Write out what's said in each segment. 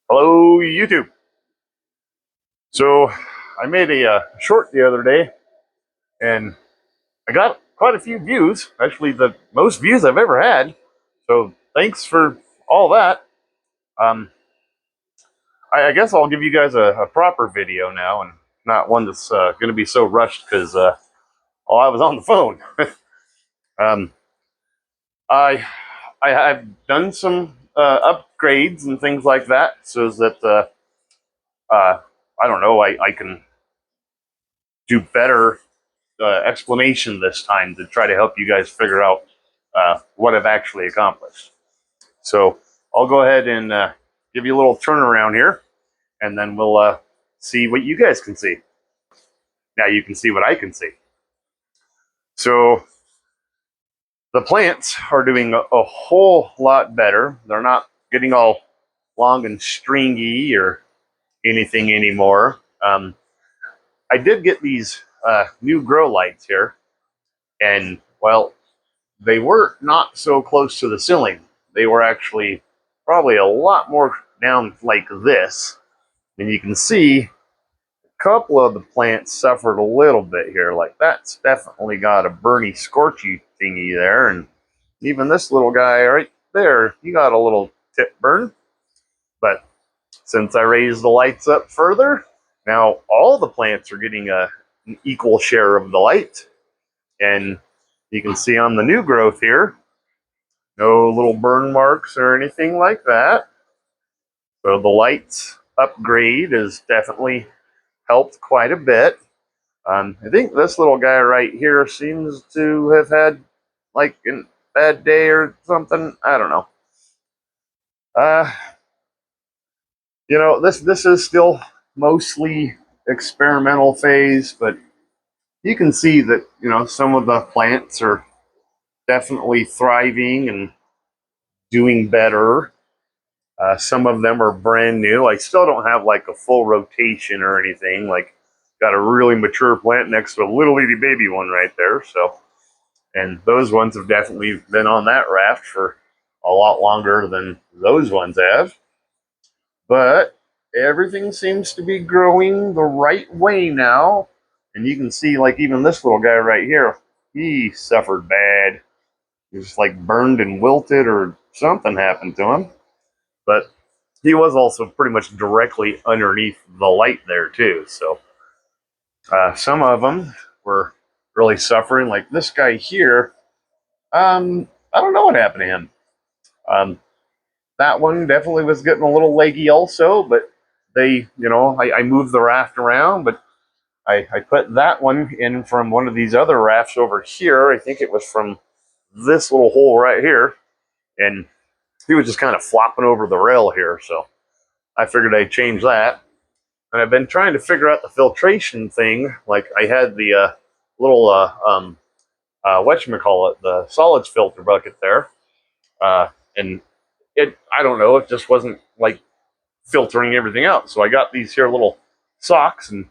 Hello, YouTube. So I made a short the other day, and I got quite a few views. Actually, the most views I've ever had. So thanks for all that. Um, I guess I'll give you guys a proper video now, and not one that's going to be so rushed because I was on the phone. um, I I've done some upgrades and things like that, so that I don't know, I can do better explanation this time to try to help you guys figure out what I've actually accomplished. So I'll go ahead and give you a little turnaround here, and then we'll see what you guys can see. Now you can see what I can see. So the plants are doing a whole lot better. They're not getting all long and stringy or anything anymore. I did get these new grow lights here, and well, they were not so close to the ceiling. They were actually probably a lot more down like this. And you can see a couple of the plants suffered a little bit here. Like that's definitely got a burny, scorchy thingy there. And even this little guy right there, he got a little tip burn. But since I raised the lights up further, now all the plants are getting an equal share of the light. And you can see on the new growth here, no little burn marks or anything like that. So the lights upgrade has definitely helped quite a bit. I think this little guy right here seems to have had like a bad day or something. I don't know. Uh, this is still mostly experimental phase, but you can see that some of the plants are definitely thriving and doing better. Some of them are brand new. I still don't have like a full rotation or anything. Like, got a really mature plant next to a little itty baby one right there. So, and those ones have definitely been on that raft for a lot longer than those ones have. But everything seems to be growing the right way now. And you can see, like, even this little guy right here, he suffered bad. He was like burned and wilted, or something happened to him. But he was also pretty much directly underneath the light there too. So some of them were really suffering. Like this guy here, I don't know what happened to him. Um, that one definitely was getting a little leggy also, but I moved the raft around, but I put that one in from one of these other rafts over here. I think it was from this little hole right here, and he was just kind of flopping over the rail here. So I figured I'd change that. And I've been trying to figure out the filtration thing. Like I had the little whatchamacallit, the solids filter bucket there, and I don't know, it just wasn't like filtering everything out. So I got these here little socks, and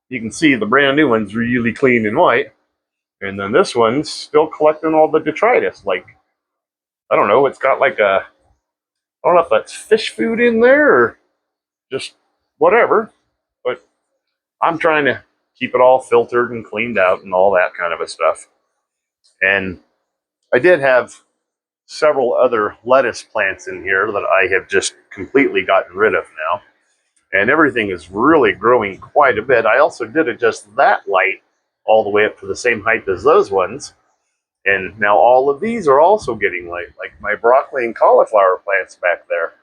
you can see the brand new one's really clean and white, and then this one's still collecting all the detritus. Like, I don't know, it's got like I don't know if that's fish food in there or just whatever, but I'm trying to keep it all filtered and cleaned out and all that kind of a stuff. And I did have several other lettuce plants in here that I have just completely gotten rid of now. And everything is really growing quite a bit. I also did adjust that light all the way up to the same height as those ones. And now all of these are also getting light, like my broccoli and cauliflower plants back there.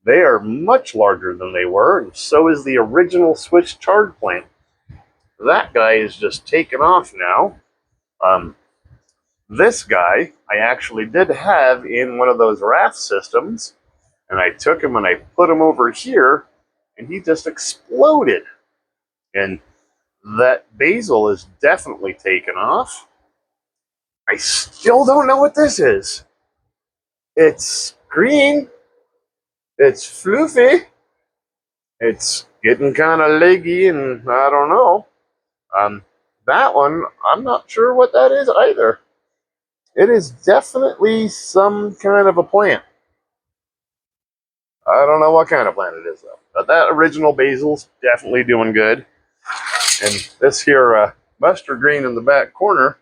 They are much larger than they were, and so is the original Swiss chard plant. That guy is just taken off now. Um, this guy, I actually did have in one of those raft systems, and I took him and I put him over here, and he just exploded. And that basil is definitely taken off. I still don't know what this is. It's green. It's floofy. It's getting kind of leggy, and I don't know. Um, that one, I'm not sure what that is either. It is definitely some kind of a plant. I don't know what kind of plant it is though. But that original basil's definitely doing good. And this here mustard green in the back corner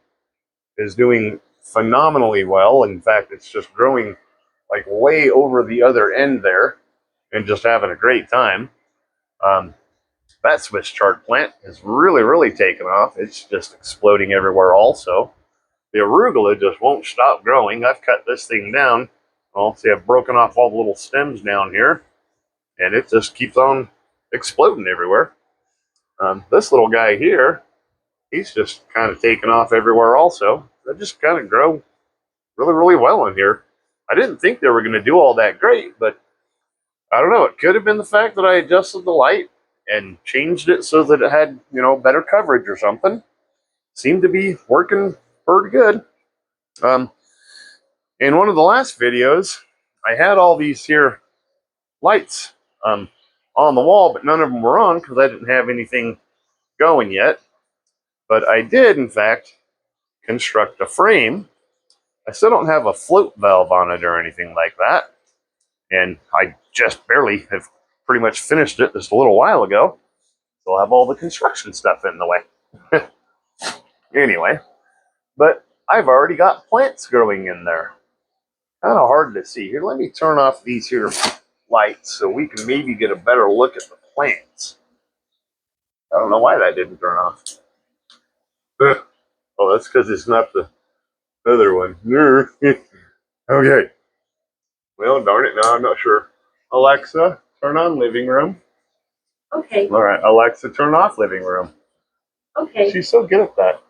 is doing phenomenally well. In fact, it's just growing like way over the other end there and just having a great time. Um, that Swiss chard plant is really, really taken off. It's just exploding everywhere also. The arugula just won't stop growing. I've cut this thing down. Well, see, I've broken off all the little stems down here, and it just keeps on exploding everywhere. This little guy here, he's just kind of taken off everywhere also. They just kind of grow really, really well in here. I didn't think they were going to do all that great, but I don't know. It could have been the fact that I adjusted the light and changed it so that it had, better coverage or something. Seemed to be working pretty good. In one of the last videos, I had all these here lights on the wall, but none of them were on because I didn't have anything going yet. But I did, in fact, construct a frame. I still don't have a float valve on it or anything like that. And I just barely have pretty much finished it just a little while ago. So I'll have all the construction stuff in the way. Anyway, but I've already got plants growing in there. Kind of hard to see. Here, let me turn off these here lights so we can maybe get a better look at the plants. I don't know why that didn't turn off. Oh, that's because it's not the other one. Okay. Well, darn it. No, I'm not sure. Alexa, turn on living room. Okay. All right. Alexa, turn off living room. Okay. She's so good at that.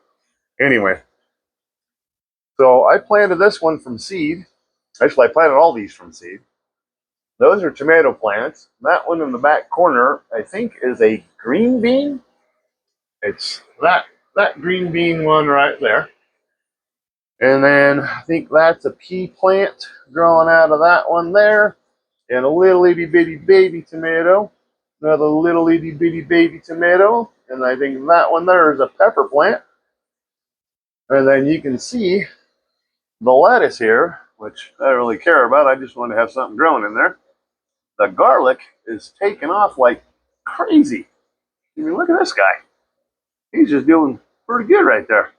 Anyway. So I planted this one from seed. Actually, I planted all these from seed. Those are tomato plants. That one in the back corner, I think, is a green bean. It's that green bean one right there. And then I think that's a pea plant growing out of that one there. And a little itty bitty baby tomato. Another little itty bitty baby tomato. And I think that one there is a pepper plant. And then you can see the lettuce here, which I don't really care about. I just want to have something growing in there. The garlic is taking off like crazy. I mean, look at this guy. He's just doing pretty good right there.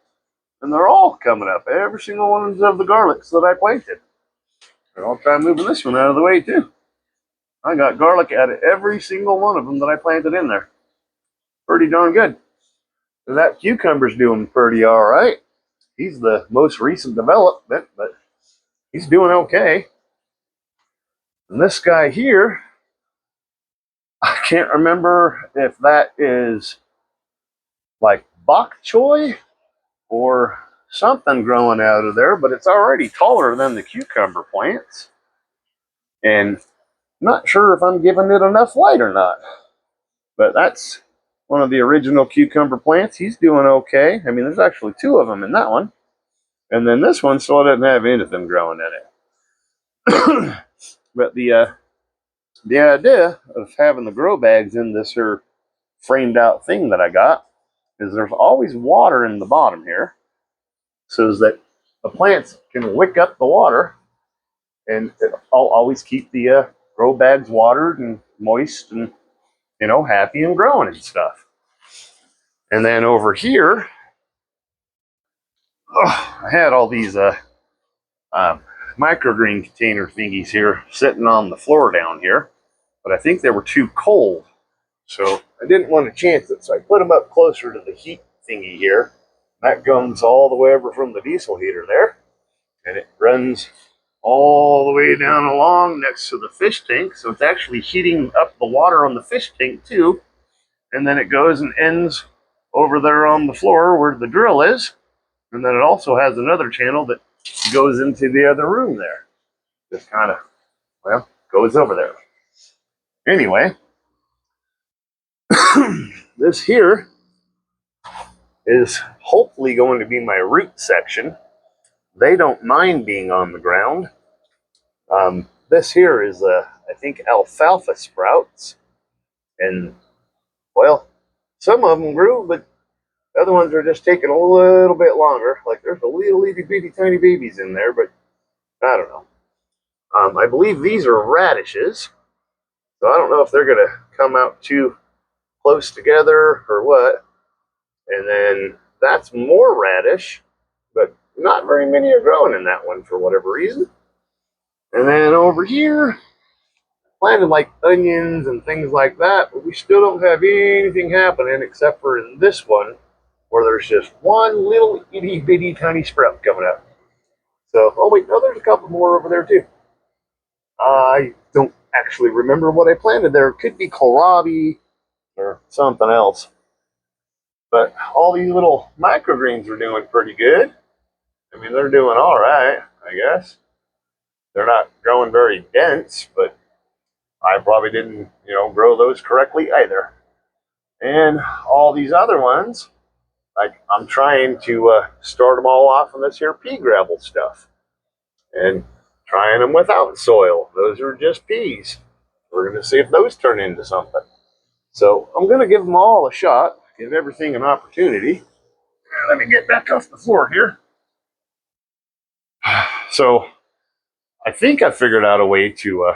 And they're all coming up. Every single one of the garlics that I planted. And I'll try moving this one out of the way too. I got garlic out of every single one of them that I planted in there. Pretty darn good. And that cucumber's doing pretty all right. He's the most recent development, but he's doing okay. And this guy here, I can't remember if that is like bok choy or something growing out of there, but it's already taller than the cucumber plants. And not sure if I'm giving it enough light or not. But that's one of the original cucumber plants. He's doing okay. I mean, there's actually two of them in that one. And then this one still doesn't have anything growing in it. But the idea of having the grow bags in this here framed out thing that I got is there's always water in the bottom here, so that the plants can wick up the water, and I'll always keep the grow bags watered and moist and happy and growing and stuff. And then over here, I had all these microgreen container thingies here sitting on the floor down here, but I think they were too cold, so I didn't want to chance it. So I put them up closer to the heat thingy here. That comes all the way over from the diesel heater there, and it runs all the way down along next to the fish tank. So it's actually heating up the water on the fish tank too. And then it goes and ends over there on the floor where the drill is. And then it also has another channel that goes into the other room there. Just kind of, goes over there. Anyway, this here is hopefully going to be my root section. They don't mind being on the ground. This here is, I think, alfalfa sprouts. And, well, some of them grew, but the other ones are just taking a little bit longer. Like, there's a little itty bitty tiny babies in there, but I don't know. I believe these are radishes. So I don't know if they're going to come out too close together or what. And then that's more radish, but not very many are growing in that one for whatever reason. And then over here, planted like onions and things like that, but we still don't have anything happening except for in this one where there's just one little itty bitty tiny sprout coming up. So, oh wait, no, there's a couple more over there too. I don't actually remember what I planted there. It could be kohlrabi or something else. But all these little microgreens are doing pretty good. I mean, they're doing all right, I guess. They're not growing very dense, but I probably didn't, grow those correctly either. And all these other ones, like I'm trying to start them all off on this here pea gravel stuff and trying them without soil. Those are just peas. We're going to see if those turn into something. So I'm going to give them all a shot, give everything an opportunity. Let me get back off the floor here. So I think I figured out a way to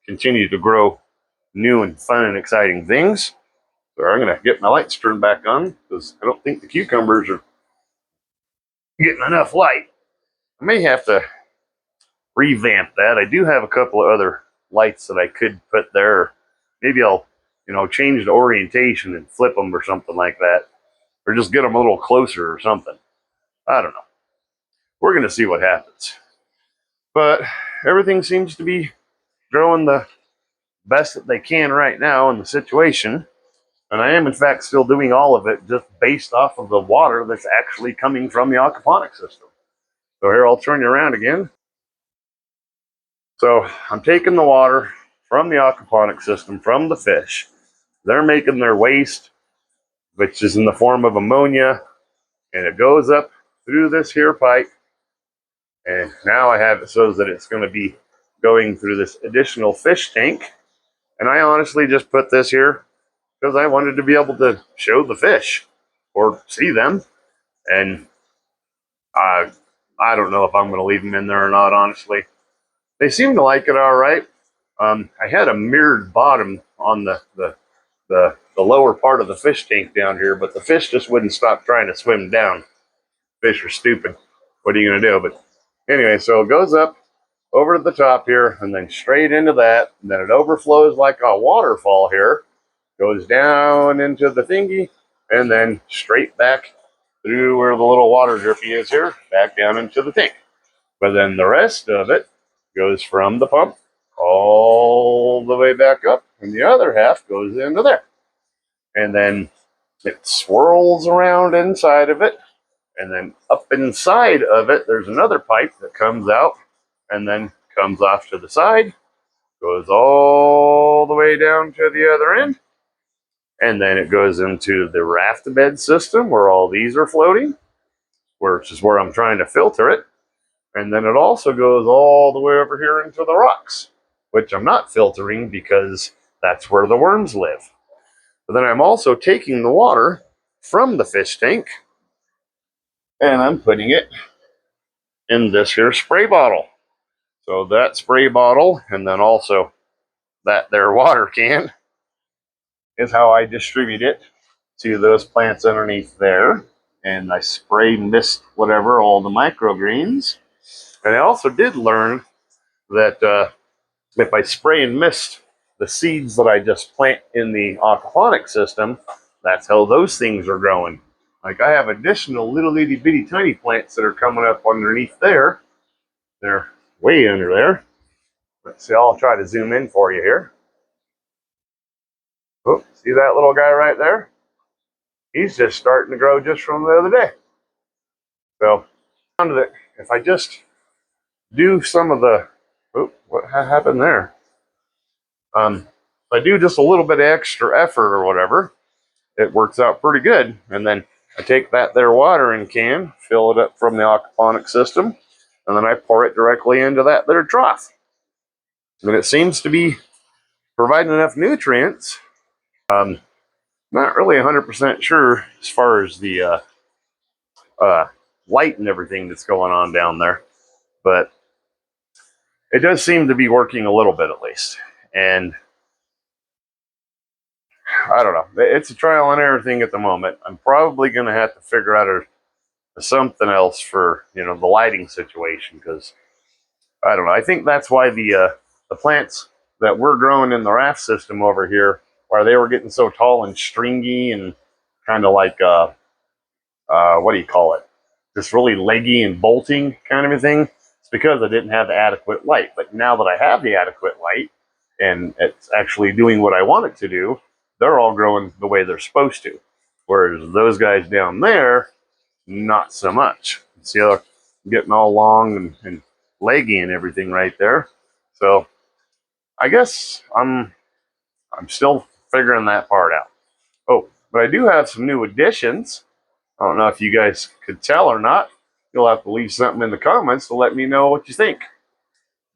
continue to grow new and fun and exciting things. So I'm going to get my lights turned back on because I don't think the cucumbers are getting enough light. I may have to revamp that. I do have a couple of other lights that I could put there. Maybe I'll, change the orientation and flip them or something like that. Or just get them a little closer or something. I don't know. We're going to see what happens. But everything seems to be growing the best that they can right now in the situation. And I am, in fact, still doing all of it just based off of the water that's actually coming from the aquaponics system. So here, I'll turn you around again. So I'm taking the water from the aquaponics system, from the fish. They're making their waste, which is in the form of ammonia, and it goes up through this here pipe. And now I have it so that it's going to be going through this additional fish tank. And I honestly just put this here because I wanted to be able to show the fish or see them. And I don't know if I'm going to leave them in there or not, honestly. They seem to like it all right. I had a mirrored bottom on the lower part of the fish tank down here, but the fish just wouldn't stop trying to swim down. Fish are stupid. What are you going to do? But anyway, so it goes up over to the top here and then straight into that. And then it overflows like a waterfall here, goes down into the thingy, and then straight back through where the little water drippy is here, back down into the tank. But then the rest of it goes from the pump all the way back up, and the other half goes into there. And then it swirls around inside of it, and then up inside of it, there's another pipe that comes out and then comes off to the side, goes all the way down to the other end, and then it goes into the raft bed system where all these are floating, which is where I'm trying to filter it. And then it also goes all the way over here into the rocks, which I'm not filtering because that's where the worms live. But then I'm also taking the water from the fish tank and I'm putting it in this here spray bottle. So that spray bottle and then also that there water can is how I distribute it to those plants underneath there. And I spray mist whatever, all the microgreens. And I also did learn that if I spray and mist the seeds that I just plant in the aquaponics system, that's how those things are growing. Like I have additional little itty bitty tiny plants that are coming up underneath there. They're way under there. Let's see, I'll try to zoom in for you here. Oh, see that little guy right there? He's just starting to grow just from the other day. So, if I just do some of the, oh, what happened there? If I do just a little bit of extra effort or whatever, it works out pretty good. And then I take that there watering can, fill it up from the aquaponic system, and then I pour it directly into that there trough. And it seems to be providing enough nutrients. Not really 100% sure as far as the light and everything that's going on down there, but it does seem to be working a little bit at least. And I don't know. It's a trial and error thing at the moment. I'm probably going to have to figure out something else for the lighting situation, because I don't know. I think that's why the plants that we're growing in the raft system over here, why they were getting so tall and stringy and kind of like what do you call it? Just really leggy and bolting kind of a thing. It's because I didn't have the adequate light. But now that I have the adequate light and it's actually doing what I want it to do, they're all growing the way they're supposed to. Whereas those guys down there, not so much. See how they're getting all long and leggy and everything right there. So I guess I'm still figuring that part out. Oh, but I do have some new additions. I don't know if you guys could tell or not. You'll have to leave something in the comments to let me know what you think.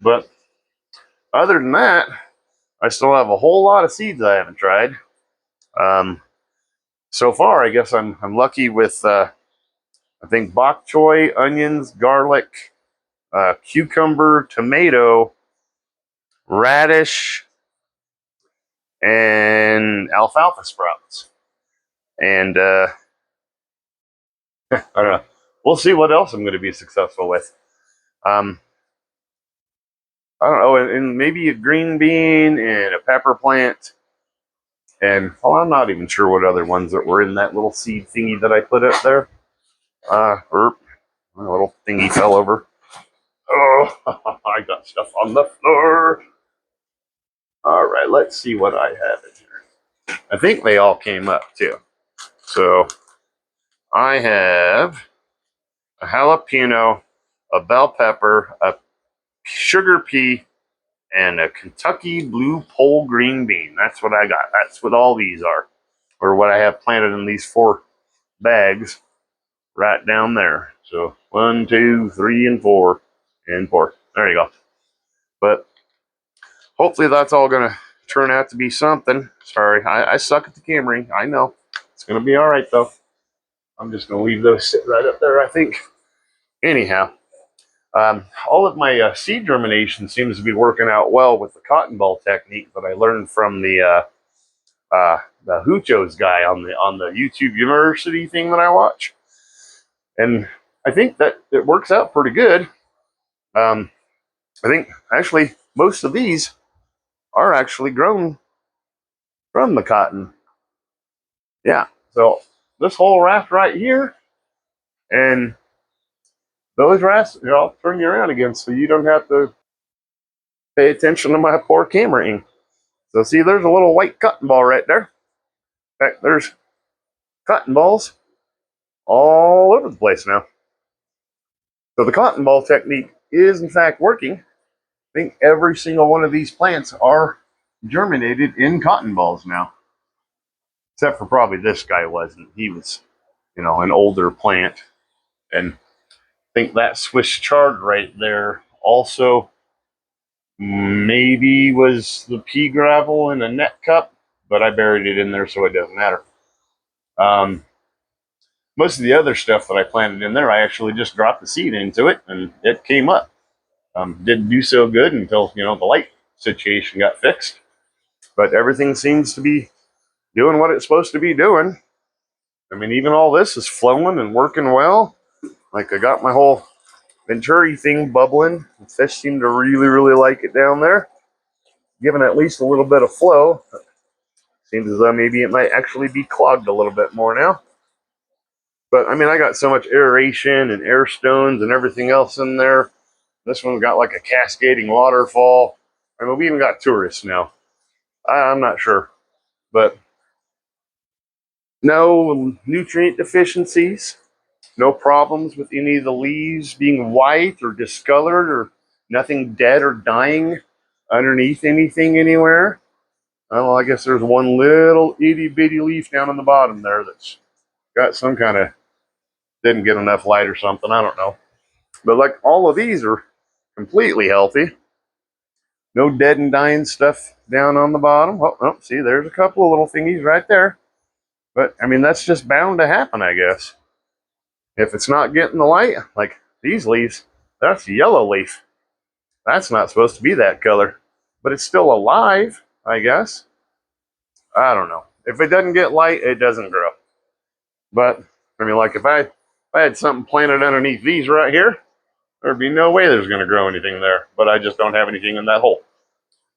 But other than that, I still have a whole lot of seeds I haven't tried. So far, I guess I'm lucky with I think bok choy, onions, garlic, cucumber, tomato, radish, and alfalfa sprouts. And I don't know. We'll see what else I'm going to be successful with. I don't know, and maybe a green bean and a pepper plant. And well, I'm not even sure what other ones that were in that little seed thingy that I put up there. My little thingy fell over. Oh, I got stuff on the floor. All right, let's see what I have in here. I think they all came up too. So I have a jalapeno, a bell pepper, a sugar pea, and a Kentucky blue pole green bean. That's what I got. That's what all these are, or what I have planted in these 4 bags right down there. So 1, 2, 3, and 4, and 4. There you go. But hopefully that's all gonna turn out to be something. Sorry, I suck at the camera. I know. It's gonna be all right though. I'm just gonna leave those sit right up there, I think. Anyhow, all of my seed germination seems to be working out well with the cotton ball technique that I learned from the Huchos guy on the YouTube University thing that I watch, and I think that it works out pretty good. I think actually most of these are actually grown from the cotton. Yeah, so this whole raft right here, and those rafts, I'll turn you around again so you don't have to pay attention to my poor cameraing. So see, there's a little white cotton ball right there. In fact, there's cotton balls all over the place now. So the cotton ball technique is in fact working. I think every single one of these plants are germinated in cotton balls now. Except for probably this guy wasn't. He was, an older plant. And I think that Swiss chard right there also maybe was the pea gravel in a net cup, but I buried it in there so it doesn't matter. Most of the other stuff that I planted in there, I actually just dropped the seed into it and it came up. Didn't do so good until the light situation got fixed, but everything seems to be doing what it's supposed to be doing. I mean, even all this is flowing and working well. Like I got my whole Venturi thing bubbling. The fish seem to really, really like it down there, giving at least a little bit of flow. Seems as though maybe it might actually be clogged a little bit more now. But I mean, I got so much aeration and air stones and everything else in there. This one's got like a cascading waterfall. I mean, we even got tourists now. I'm not sure, but no nutrient deficiencies, no problems with any of the leaves being white or discolored, or nothing dead or dying underneath anything anywhere. Well, I guess there's one little itty bitty leaf down on the bottom there that's got some kind of, didn't get enough light or something. I don't know. But like all of these are completely healthy. No dead and dying stuff down on the bottom. Oh, see, there's a couple of little thingies right there. But I mean, that's just bound to happen, I guess. If it's not getting the light, like these leaves, that's a yellow leaf. That's not supposed to be that color, but it's still alive, I guess. I don't know. if it doesn't get light, it doesn't grow. But I mean, like if I had something planted underneath these right here, there'd be no way there's going to grow anything there. But I just don't have anything in that hole.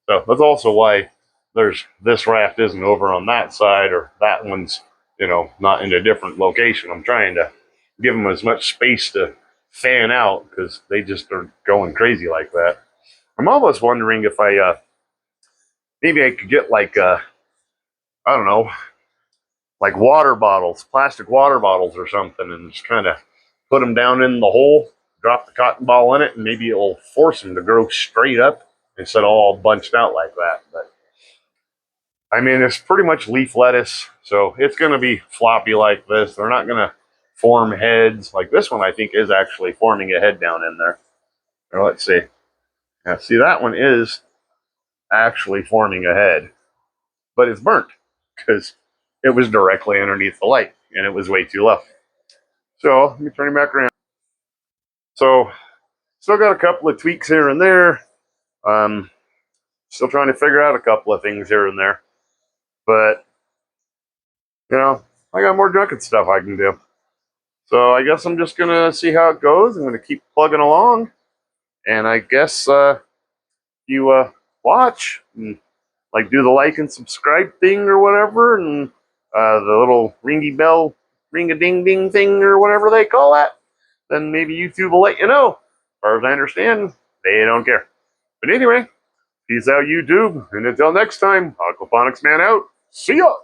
So that's also why there's this raft isn't over on that side, or that one's, not in a different location. I'm trying to give them as much space to fan out because they just are going crazy like that. I'm almost wondering if maybe I could get like I don't know, like water bottles, plastic water bottles or something, and just kind of put them down in the hole, drop the cotton ball in it, and maybe it'll force them to grow straight up instead of all bunched out like that. But I mean, it's pretty much leaf lettuce, so it's going to be floppy like this. They're not going to form heads. Like this one, I think, is actually forming a head down in there. Or let's see. Yeah, see, that one is actually forming a head, but it's burnt because it was directly underneath the light and it was way too low. So let me turn it back around. So still got a couple of tweaks here and there. Still trying to figure out a couple of things here and there. But, I got more junket stuff I can do. So I guess I'm just going to see how it goes. I'm going to keep plugging along. And I guess you watch and like do the like and subscribe thing or whatever. And the little ringy bell, ring a ding ding thing or whatever they call that. Then maybe YouTube will let you know. As far as I understand, they don't care. But anyway, peace out, YouTube. And until next time, Aquaponics Man out. See ya!